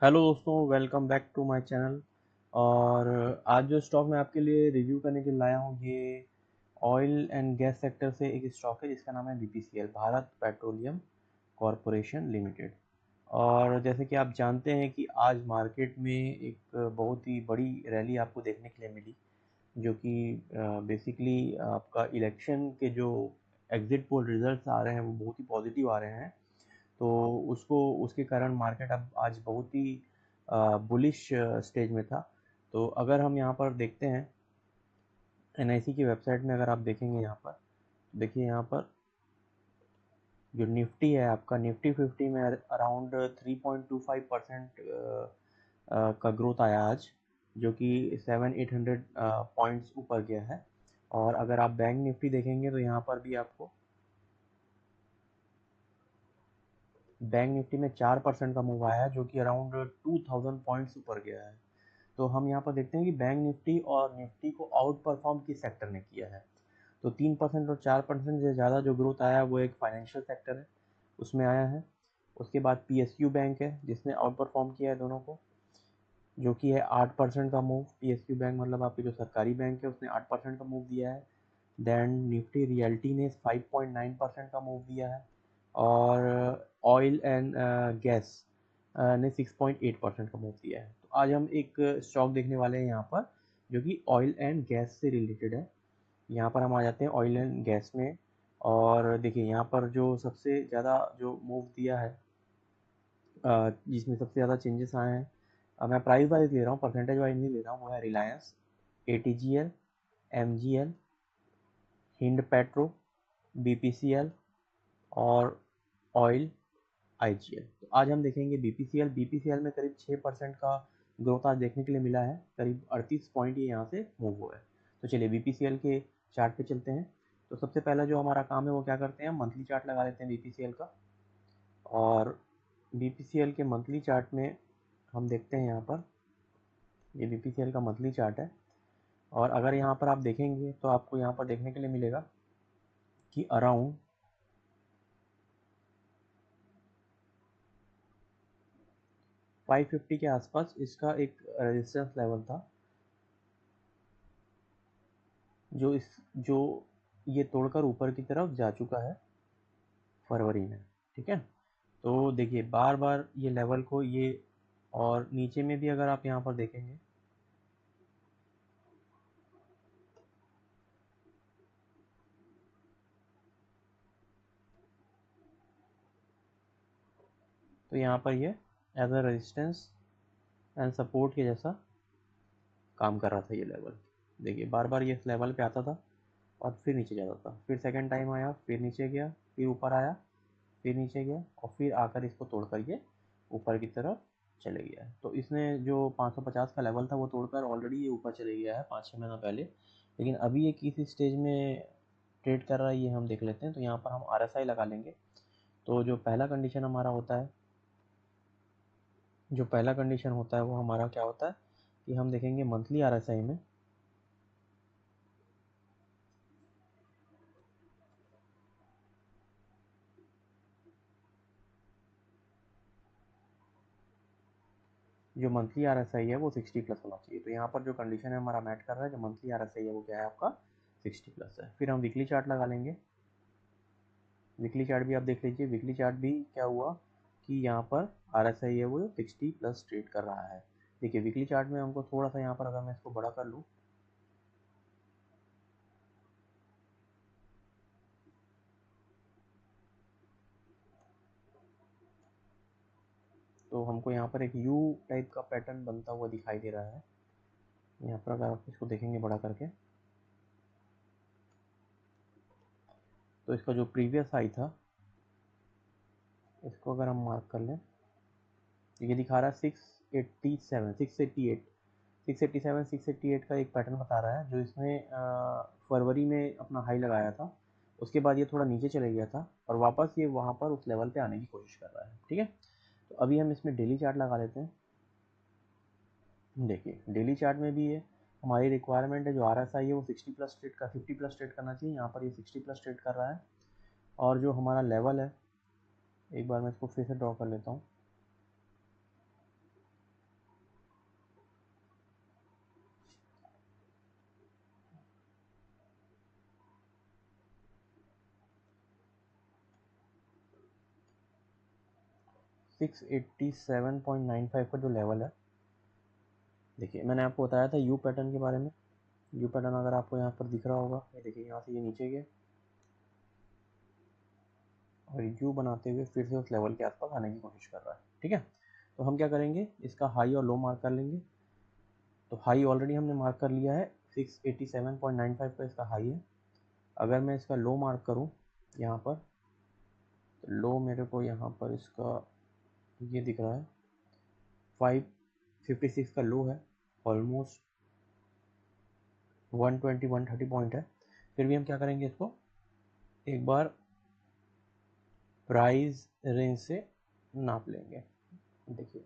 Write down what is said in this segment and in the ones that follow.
Hello दोस्तों, welcome back to my channel. और आज जो स्टॉक मैं आपके लिए रिव्यू करने के लिए लाया हूँ, ये ऑयल एंड गैस सेक्टर से एक स्टॉक है जिसका नाम है BPCL, Bharat petroleum corporation limited. और जैसे कि आप जानते हैं कि आज मार्केट में एक बहुत ही बड़ी रैली आपको देखने के लिए मिली, जो कि बेसिकली आपका इलेक्शन के जो एग्जिट पोल रिजल्ट्स आ रहे हैं वो बहुत ही पॉजिटिव आ रहे हैं। तो उसको उसके कारण मार्केट अब आज बहुत ही बुलिश स्टेज में था। तो अगर हम यहाँ पर देखते हैं एनआईसी की वेबसाइट में, अगर आप देखेंगे यहाँ पर, देखिए यहाँ पर जो निफ्टी है, आपका निफ्टी 50 में अराउंड 3.25% का ग्रोथ आया आज, जो कि 700-800 पॉइंट्स ऊपर गया है। और अगर आप बैंक निफ्टी देखेंगे तो यहाँ पर भी आपको बैंक निफ्टी में 4% का मूव आया है, जो कि अराउंड 2000 पॉइंट्स ऊपर गया है। तो हम यहाँ पर देखते हैं कि बैंक निफ्टी और निफ्टी को आउट परफॉर्म किस सेक्टर ने किया है। तो 3% और 4% से ज़्यादा जो ग्रोथ आया है वो एक फाइनेंशियल सेक्टर है, उसमें आया है। उसके बाद पीएसयू बैंक है जिसने आउट परफॉर्म किया है दोनों को, जो कि है 8% का मूव। पीएसयू बैंक मतलब आपके जो सरकारी बैंक है, उसने 8% का मूव दिया है। देन निफ्टी रियल्टी ने 5.9% का मूव दिया है। और ऑयल एंड गैस ने 6.8% का मूव दिया है। तो आज हम एक स्टॉक देखने वाले हैं यहाँ पर, जो कि ऑयल एंड गैस से रिलेटेड है। यहाँ पर हम आ जाते हैं ऑयल एंड गैस में। और देखिए यहाँ पर जो सबसे ज़्यादा जो मूव दिया है, जिसमें सबसे ज़्यादा चेंजेस आए हैं, मैं प्राइस वाइज ले रहा हूँ, परसेंटेज वाइज नहीं ले रहा हूँ, वो है Reliance, ATGL, MGL, hind petro, BPCL और ऑयल आईजीएल। तो आज हम देखेंगे बीपीसीएल। बीपीसीएल में करीब 6% का ग्रोथ आज देखने के लिए मिला है, करीब 38 पॉइंट ये यहाँ से मूव हुआ है। तो चलिए बीपीसीएल के चार्ट पे चलते हैं। तो सबसे पहला जो हमारा काम है वो क्या करते हैं, मंथली चार्ट लगा लेते हैं बीपीसीएल का। और बीपीसीएल के मंथली चार्ट में हम देखते हैं यहाँ पर, ये बीपीसीएल का मंथली चार्ट है। और अगर यहाँ पर आप देखेंगे तो आपको यहाँ पर देखने के लिए मिलेगा कि अराउंड 550 के आसपास इसका एक रेजिस्टेंस लेवल था, जो ये तोड़कर ऊपर की तरफ जा चुका है फरवरी में। ठीक है, तो देखिए बार बार ये लेवल को ये, और नीचे में भी अगर आप यहाँ पर देखेंगे तो यहाँ पर ये as a resistance and support के जैसा काम कर रहा था ये लेवल। देखिए बार बार ये इस लेवल पे आता था और फिर नीचे जाता था, फिर सेकंड टाइम आया, फिर नीचे गया, फिर ऊपर आया, फिर नीचे गया, और फिर आकर इसको तोड़ कर ये ऊपर की तरफ चले गया है। तो इसने जो 550 का लेवल था वो तोड़कर ऑलरेडी ये ऊपर चले गया है 5-6 महीना पहले। लेकिन अभी ये किस स्टेज में ट्रेड कर रहा है ये हम देख लेते हैं। तो यहाँ पर हम आरएसआई लगा लेंगे। तो जो पहला कंडीशन हमारा होता है, जो पहला कंडीशन होता है वो हमारा क्या होता है कि हम देखेंगे मंथली आरएसआई में, जो मंथली आरएसआई है वो 60 प्लस होना चाहिए। तो यहाँ पर जो कंडीशन है हमारा मैच कर रहा है, जो मंथली आरएसआई है वो क्या है आपका 60 प्लस है। फिर हम वीकली चार्ट लगा लेंगे। वीकली चार्ट भी आप देख लीजिए, वीकली चार्ट भी क्या हुआ कि यहाँ पर आरएसआई है वो 60 प्लस ट्रेड कर रहा है। देखिए वीकली चार्ट में हमको थोड़ा सा यहाँ पर अगर मैं इसको बड़ा कर लूँ, तो हमको यहाँ पर एक यू टाइप का पैटर्न बनता हुआ दिखाई दे रहा है। यहाँ पर अगर आप इसको देखेंगे बड़ा करके, तो इसका जो प्रीवियस हाई था, इसको अगर हम मार्क कर लें, तो ये दिखा रहा है 687, 688, 687, 688 का एक पैटर्न बता रहा है, जो इसने फरवरी में अपना हाई लगाया था। उसके बाद ये थोड़ा नीचे चले गया था और वापस ये वहाँ पर उस लेवल पे आने की कोशिश कर रहा है। ठीक है, तो अभी हम इसमें डेली चार्ट लगा लेते हैं। देखिए डेली चार्ट में भी ये हमारी रिक्वायरमेंट है, जो आर एस आई है वो 60 प्लस ट्रेड का 50 प्लस ट्रेड करना चाहिए। यहाँ पर ये 60 प्लस ट्रेड कर रहा है। और जो हमारा लेवल है, एक बार मैं इसको फिर से ड्रॉ कर लेता हूँ। 687.95 का जो लेवल है, देखिए मैंने आपको बताया था यू पैटर्न के बारे में। यू पैटर्न अगर आपको यहाँ पर दिख रहा होगा, ये देखिए यहाँ से ये नीचे गया और यू बनाते हुए फिर से उस लेवल के आसपास आने की कोशिश कर रहा है। ठीक है, तो हम क्या करेंगे, इसका हाई और लो मार्क कर लेंगे। तो हाई ऑलरेडी हमने मार्क कर लिया है, 687.95 का इसका हाई है। अगर मैं इसका लो मार्क करूँ यहाँ पर, तो लो मेरे को यहाँ पर इसका ये दिख रहा है 556 का लो है, ऑलमोस्ट 120-130 पॉइंट है। फिर भी हम क्या करेंगे, इसको एक बार प्राइस रेंज से नाप लेंगे। देखिए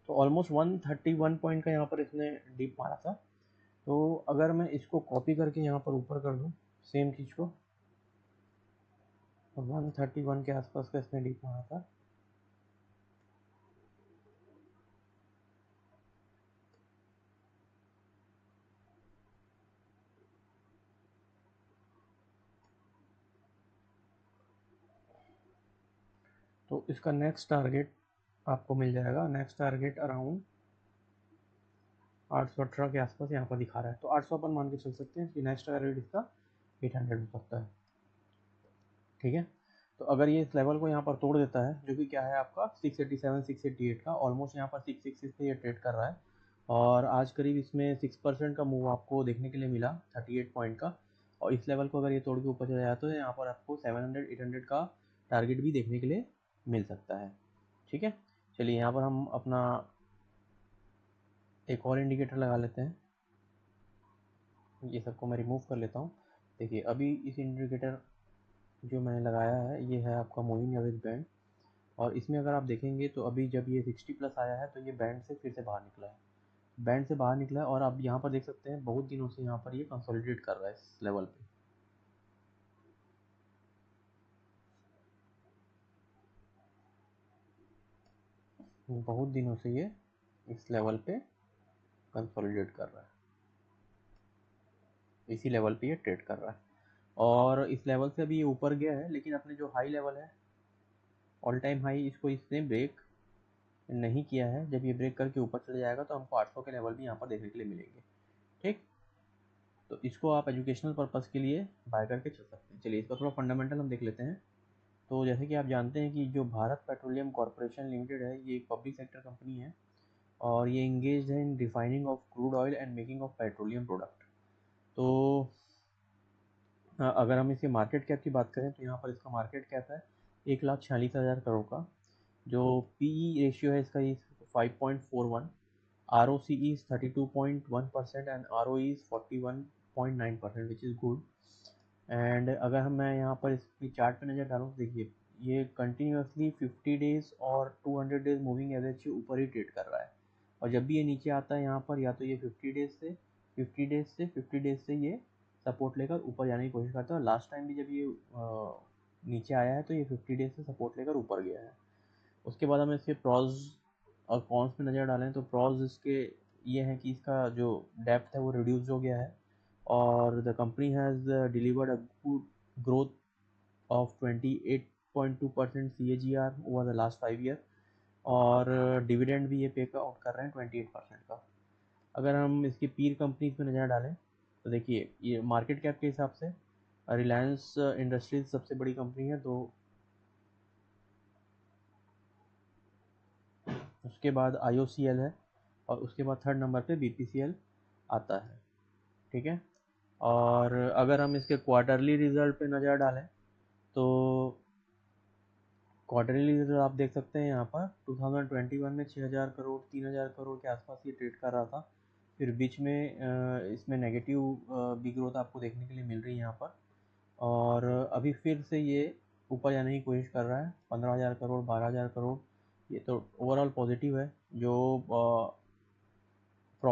तो ऑलमोस्ट 131 पॉइंट का यहाँ पर इसने डीप मारा था। तो अगर मैं इसको कॉपी करके यहाँ पर ऊपर कर दूँ सेम चीज़ को, 131 के आसपास का इसने डीप मारा था। तो इसका नेक्स्ट टारगेट आपको मिल जाएगा, नेक्स्ट टारगेट अराउंड 818 के आसपास यहाँ पर दिखा रहा है। तो 800 अपन मान के चल सकते हैं कि नेक्स्ट टारगेट इसका 800 हो सकता है। ठीक है, तो अगर ये इस लेवल को यहाँ पर तोड़ देता है, जो कि क्या है आपका 687 688 का, ऑलमोस्ट यहाँ पर 666 पे ये ट्रेड कर रहा है और आज करीब इसमें 6% का मूव आपको देखने के लिए मिला 38 पॉइंट का। और इस लेवल को अगर ये तोड़ के ऊपर चला जाता है तो यहाँ पर आपको 700-800 का टारगेट भी देखने के लिए मिल सकता है। ठीक है, चलिए यहाँ पर हम अपना एक और इंडिकेटर लगा लेते हैं। ये सबको मैं रिमूव कर लेता हूँ। देखिए अभी इस इंडिकेटर जो मैंने लगाया है ये है आपका मूविंग एवरेज बैंड, और इसमें अगर आप देखेंगे तो अभी जब ये 60 प्लस आया है तो ये बैंड से फिर से बाहर निकला है, बैंड से बाहर निकला है। और आप यहाँ पर देख सकते हैं बहुत दिनों से यहाँ पर ये कंसोलिडेट कर रहा है इस लेवल पे। बहुत दिनों से ये इस लेवल पे कंसोलिडेट कर रहा है, इसी लेवल पे ये ट्रेड कर रहा है और इस लेवल से अभी ये ऊपर गया है, लेकिन अपने जो हाई लेवल है ऑल टाइम हाई, इसको इसने ब्रेक नहीं किया है। जब ये ब्रेक करके ऊपर चले जाएगा तो हमको 800 के लेवल भी यहाँ पर देखने के लिए मिलेंगे। ठीक, तो इसको आप एजुकेशनल पर्पज़ के लिए बाय करके चल सकते हैं। चलिए इसका थोड़ा फंडामेंटल हम देख लेते हैं। तो जैसे कि आप जानते हैं कि जो भारत पेट्रोलियम कॉरपोरेशन लिमिटेड है ये एक पब्लिक सेक्टर कंपनी है और ये इंगेज है in refining of crude oil and making of petroleum product. तो अगर हम इसके मार्केट कैप की बात करें तो यहाँ पर इसका मार्केट कैप है 1,46,000 करोड़ का। जो पी रेशियो है इसका 5.41, R O C is 32.1% and R O is 41.9%, which is good. And अगर हम मैं यहाँ पर इसकी चार्ट पे नज़र डालूँ तो देखिए ये कंटिन्यूसली 50 डेज़ और 200 डेज़ मूविंग एवरेज के ऊपर ही ट्रेड कर रहा है। और जब भी ये नीचे आता है यहाँ पर, या तो ये 50 डेज़ से ये सपोर्ट लेकर ऊपर जाने की कोशिश करता है। और लास्ट टाइम भी जब ये नीचे आया है तो ये 50 डेज़ से सपोर्ट लेकर ऊपर गया है। उसके बाद हम इसके प्रॉज और कॉन्स पे नज़र डालें तो प्रॉज इसके ये है कि इसका जो डेप्थ है वो रिड्यूस हो गया है और the company has delivered a good growth of 28.2% CAGR over the last 5 year और डिविडेंड भी ये पे आउट कर रहे हैं 28% का। अगर हम इसकी पीर कंपनीज पे नज़र डालें तो देखिए ये मार्केट कैप के हिसाब से रिलायंस इंडस्ट्रीज सबसे बड़ी कंपनी है, तो उसके बाद IOCL है और उसके बाद थर्ड नंबर पे BPCL आता है। ठीक है, और अगर हम इसके क्वार्टरली रिजल्ट पे नज़र डालें तो क्वार्टरली रिजल्ट आप देख सकते हैं यहाँ पर 2021 में 6,000 करोड़ 3,000 करोड़ के आसपास ये ट्रेड कर रहा था। फिर बीच में इसमें नेगेटिव भी ग्रोथ आपको देखने के लिए मिल रही है यहाँ पर, और अभी फिर से ये ऊपर जाने की कोशिश कर रहा है 15,000 करोड़ 12,000 करोड़। ये तो ओवरऑल पॉजिटिव है। जो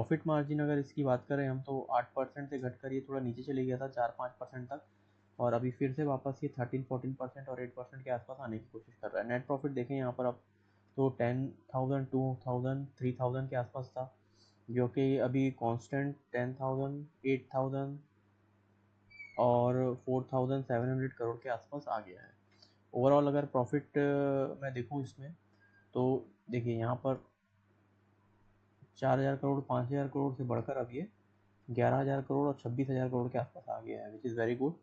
प्रॉफिट मार्जिन अगर इसकी बात करें हम तो 8% से घटकर ये थोड़ा नीचे चले गया था 4-5% तक, और अभी फिर से वापस ये 13-14% और 8% के आसपास आने की कोशिश कर रहा है। नेट प्रॉफिट देखें यहाँ पर आप तो 10,000, 2,000, 3,000 के आसपास था, जो कि अभी कांस्टेंट 10,000, 8,000 और 4,700 करोड़ के आसपास आ गया है। ओवरऑल अगर प्रॉफिट मैं देखूँ इसमें तो देखिए यहाँ पर 4,000 करोड़, 5,000 करोड़ से बढ़कर अब ये 11,000 करोड़ और 26,000 करोड़ के आसपास आ गया है, विच इज़ वेरी गुड।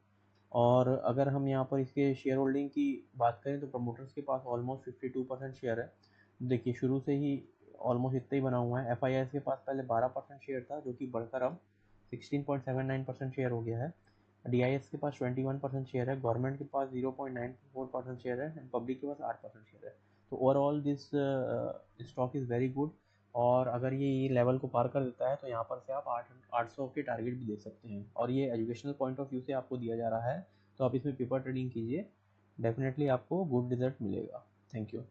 और अगर हम यहाँ पर इसके शेयर होल्डिंग की बात करें तो प्रमोटर्स के पास ऑलमोस्ट 52% शेयर है। देखिए शुरू से ही ऑलमोस्ट इतना ही बना हुआ है। FIIs के पास पहले 12% शेयर था, जो कि बढ़कर अब 16.79% शेयर हो गया है। DIS के पास 21% शेयर है, गवर्नमेंट के पास 0.94% शेयर है एंड पब्लिक के पास 8% शेयर है। तो overall this stock is very good, और अगर ये लेवल को पार कर देता है तो यहाँ पर से आप 800 के टारगेट भी देख सकते हैं, और ये एजुकेशनल पॉइंट ऑफ व्यू से आपको दिया जा रहा है, तो आप इसमें पेपर ट्रेडिंग कीजिए, डेफिनेटली आपको गुड रिजल्ट मिलेगा। Thank you.